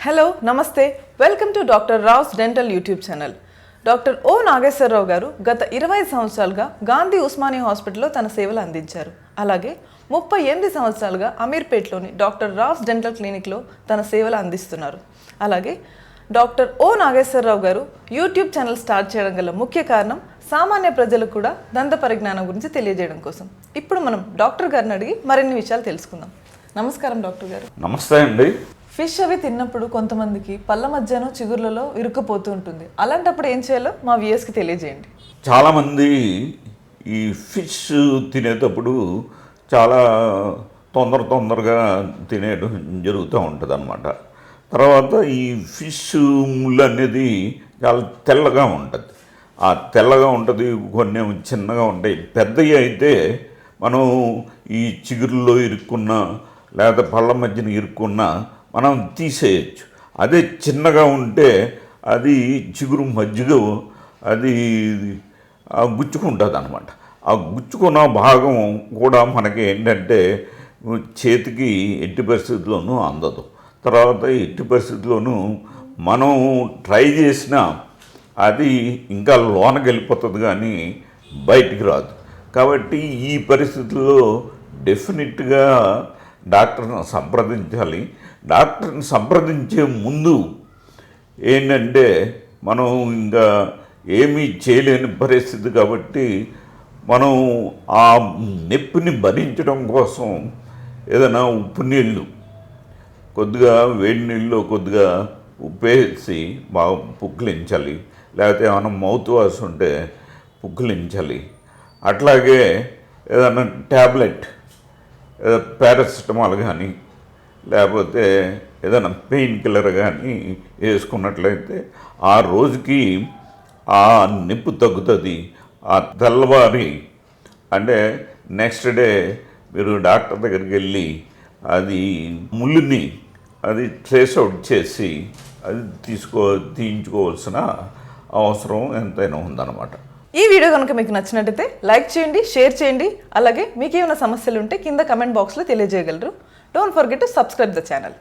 Hello నమస్తే welcome to doctor Rao's dental YouTube channel. Doctor O Nageswararao గారు గత 20 సంవత్సరాలుగా గాంధీ ఉస్మానియా హాస్పిటల్లో తన సేవలు అందించారు. అలాగే 38 సంవత్సరాలుగా అమీర్పేట్లోని డాక్టర్ రావ్స్ డెంటల్ క్లినిక్లో తన సేవలు అందిస్తున్నారు. అలాగే డాక్టర్ ఓ నాగేశ్వరరావు గారు యూట్యూబ్ ఛానల్ స్టార్ట్ చేయడం గల ముఖ్య కారణం సామాన్య ప్రజలకు కూడా దంత పరిజ్ఞానం గురించి తెలియజేయడం కోసం. ఇప్పుడు మనం డాక్టర్ గారిని అడిగి మరిన్ని విషయాలు తెలుసుకుందాం. నమస్కారం డాక్టర్ గారు. నమస్తే అండి. ఫిష్ అవి తిన్నప్పుడు కొంతమందికి పళ్ళ మధ్యన చిగుర్లలో ఇరుక్కుపోతూ ఉంటుంది. అలాంటప్పుడు ఏం చేయాలో మా వ్యూయర్స్కి తెలియజేయండి. చాలామంది ఈ ఫిష్ తినేటప్పుడు చాలా తొందరగా తినేయడం జరుగుతూ ఉంటుంది అన్నమాట. తర్వాత ఈ ఫిష్ ముళ్ళు అనేది చాలా తెల్లగా ఉంటుంది. ఆ తెల్లగా ఉంటుంది, కొన్ని చిన్నగా ఉంటాయి. పెద్దవి అయితే మనం ఈ చిగురులో ఇరుక్కున్న లేదా పళ్ళ మధ్యన ఇరుక్కున్న మనం తీసేయచ్చు. అదే చిన్నగా ఉంటే అది చిగురు మధ్యలో అది గుచ్చుకుంటుంది అనమాట. ఆ గుచ్చుకున్న భాగం కూడా మనకి ఏంటంటే చేతికి ఎట్టి పరిస్థితుల్లోనూ అందదు. తర్వాత ఎట్టి పరిస్థితుల్లోనూ మనం ట్రై చేసినా అది ఇంకా లోనకి వెళ్ళిపోతుంది కానీ బయటికి రాదు. కాబట్టి ఈ పరిస్థితుల్లో డెఫినెట్గా డాక్టర్ని సంప్రదించాలి. డాక్టర్ని సంప్రదించే ముందు ఏంటంటే మనం ఇంకా ఏమీ చేయలేని పరిస్థితి కాబట్టి మనం ఆ నొప్పిని భరించడం కోసం ఏదైనా ఉప్పు నీళ్ళు కొద్దిగా వేడి నీళ్ళు కొద్దిగా ఉప్పేసి బాగా పుక్కిలించాలి. లేకపోతే ఏమైనా మౌత్ వాష్ ఉంటే పుక్కిలించాలి. అట్లాగే ఏదైనా ట్యాబ్లెట్ పారాసిటమాల్ కానీ లేకపోతే ఏదైనా పెయిన్ కిల్లర్ కానీ వేసుకున్నట్లయితే ఆ రోజుకి ఆ నొప్పి తగ్గుతుంది. ఆ తెల్లవారి అంటే నెక్స్ట్ డే మీరు డాక్టర్ దగ్గరికి వెళ్ళి అది ముళ్ళుని అది ట్రేస్ అవుట్ చేసి అది తీయించుకోవాల్సిన అవసరం ఎంతైనా ఉందన్నమాట. ఈ వీడియో కనుక మీకు నచ్చినట్టయితే లైక్ చేయండి, షేర్ చేయండి. అలాగే మీకు ఏమైనా సమస్యలు ఉంటే కింద కమెంట్ బాక్స్లో తెలియజేయగలరు. Don't forget to subscribe the channel.